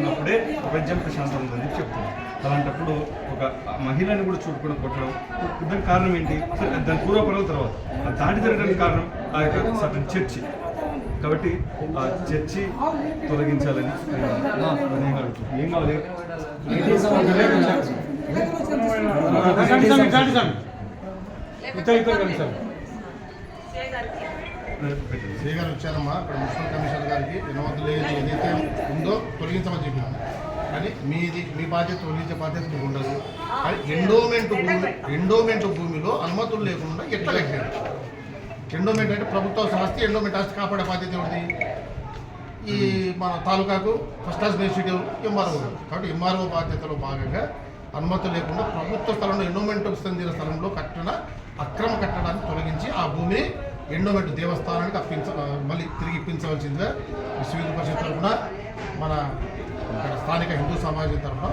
ఉన్నప్పుడే ప్రపంచం ప్రశాంతం ఉందని చెప్తున్నారు. అలాంటప్పుడు ఒక మహిళని కూడా చూడకుండా కొట్టడం దానికి కారణం ఏంటి? దాని పూర్వపరాల తర్వాత దాడి జరగడానికి కారణం ఆ యొక్క సర్టన్ చర్చి. కాబట్టి ఆ చర్చి తొలగించాలని ఏం కావాలి? శ్రీ గారు వచ్చారమ్మా, అక్కడ మున్సిపల్ కమిషనర్ గారికి వినవద్దు లేదు ఏదైతే ఉందో తొలగించమని చెప్పినాము. కానీ మీ బాధ్యత తొలగించే బాధ్యత మీకు ఉండదు. కానీ ఎండోమెంట్ భూమిలో అనుమతులు లేకుండా ఎట్లా కట్టారు? ఎండోమెంట్ అంటే ప్రభుత్వ ఆస్తి, ఎండోమెంట్ ఆస్తి కాపాడే బాధ్యత ఎవరిది? ఈ మన తాలూకాకు ఫస్ట్ క్లాస్ బెనిఫిట్ ఎంఆర్ఓ. కాబట్టి ఎంఆర్ఓ బాధ్యతలో భాగంగా అనుమతులు లేకుండా ప్రభుత్వ స్థలంలో ఎండోమెంట్కు చెందిన స్థలంలో కట్టిన అక్రమ కట్టడాన్ని తొలగించి ఆ భూమిని ఎండోమెంట్ దేవస్థానానికి మళ్ళీ తిరిగి ఇప్పించవలసిందిగా విశ్వ హిందూ పరిషత్ తరఫున మన ఇక్కడ స్థానిక హిందూ సమాజం తరఫున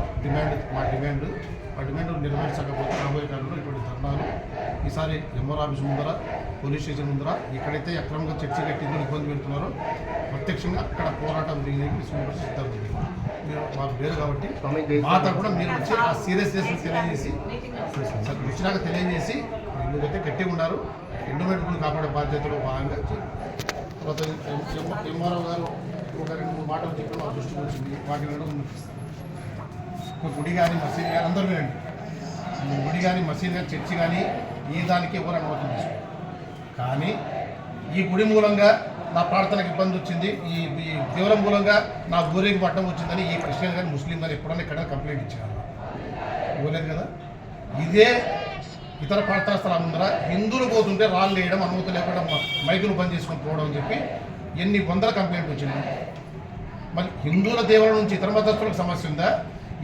మా డిమాండ్ నెరవేర్చకపోతే రాబోయే కాలంలో ఇటువంటి ధర్నాలు ఈసారి ఎంఆర్ ఆఫీస్ ముందర, పోలీస్ స్టేషన్ ముందర ఎక్కడైతే అక్రమంగా చర్చి కట్టిందో ఇబ్బంది పెడుతున్నారో ప్రత్యక్షంగా అక్కడ పోరాటం దిగడానికి విశ్వ హిందూ పరిషత్ సిద్ధం. మీరు మాకు లేదు కాబట్టి మా తరఫున మీరు వచ్చి ఆ సీరియస్నెస్ తెలియజేసి వచ్చినాక తెలియజేసి ఎందుకంటే గట్టిగా ఉన్నారు, ఎండోమెంట్ భూమి కాపాడే బాధ్యతలో భాగంగా తర్వాత ఎంఆర్ఓ గారు ఒక 2-3 మాటలు చెప్పి మా దృష్టికి వచ్చింది. వాటి ఒక గుడి కానీ మసీద్ కానీ అందరూ వినండి. గుడి కానీ మసీద్ కానీ చర్చి కానీ ఈ దానికి ఎవరు అనుమతి తీసుకోండి. కానీ ఈ గుడి మూలంగా నా ప్రార్థనకు ఇబ్బంది వచ్చింది, ఈ దేవరం మూలంగా నా ఊరికి పట్టడం వచ్చిందని ఈ క్రిస్టియన్ కానీ ముస్లిం కానీ ఎప్పుడన్నా ఎక్కడ కంప్లైంట్ ఇచ్చారు? ఇవ్వలేదు కదా. ఇదే ఇతర ప్రార్థనా స్థలాల ముందర హిందువులు పోతుంటే రాళ్ళు వేయడం, అనుమతి లేకుండా మైకులు బంద్ చేసుకొని పోవడం అని చెప్పి ఎన్ని వందల కంప్లైంట్ వచ్చినాయి. మరి హిందువుల దేవాలయం నుంచి ఇతర మతస్థులకు సమస్య ఉందా?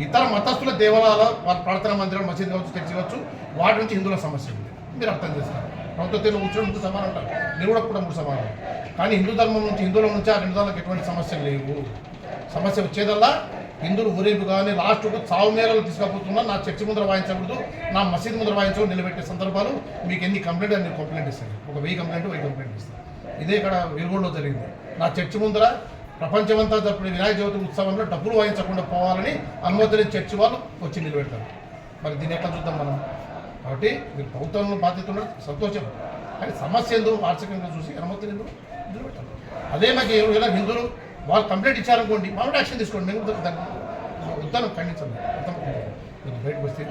ఇతర మతస్థుల దేవాలయాల ప్రార్థనా మందిరం, మసీదు కావచ్చు, చర్చి కావచ్చు, వాటి నుంచి హిందువుల సమస్య ఉంది. మీరు అర్థం చేస్తారు. ప్రభుత్వం కూర్చొని 3 సమానం ఉంటారు, మీరు కూడా 3 సమానం. కానీ హిందూ ధర్మం నుంచి, హిందువుల నుంచి ఆ 2 ధర్మాలకు ఎటువంటి సమస్యలు లేవు. సమస్య వచ్చేదల్లా హిందువులు ఊరేపు కానీ లాస్ట్కు చావు మేరలు తీసుకుపోతున్నా నా చర్చి ముందర వాయించకూడదు, నా మసీదు ముందర వాయించకూడదు నిలబెట్టే సందర్భాలు మీకు ఎన్ని కంప్లైంట్ అని కంప్లైంట్ ఇస్తారు. ఒక 1000 కంప్లైంట్ ఇస్తారు. ఇదే ఇక్కడ వెలుగొండలో జరిగింది. నా చర్చి ముందర ప్రపంచమంతా జరుపుకునే వినాయక చవితి ఉత్సవంలో డబ్బులు వాయించకుండా పోవాలని అనుమతులు చర్చి వాళ్ళు వచ్చి నిలబెడతారు. మరి దీన్ని ఎట్లా చూద్దాం మనం? కాబట్టి మీరు ప్రభుత్వంలో బాధ్యత ఉన్నది సంతోషం, కానీ సమస్య ఎందుకు ఆర్థికంగా చూసి అనుమతులు ఎందుకు నిలబెట్టాలి? అదే మాకు ఎవరైనా హిందువులు వాళ్ళు కంప్లైంట్ ఇచ్చారనుకోండి, మామూలు యాక్షన్ తీసుకోండి. మేము దాన్ని ఉద్దానం ఖండించండి. బయటకు వస్తే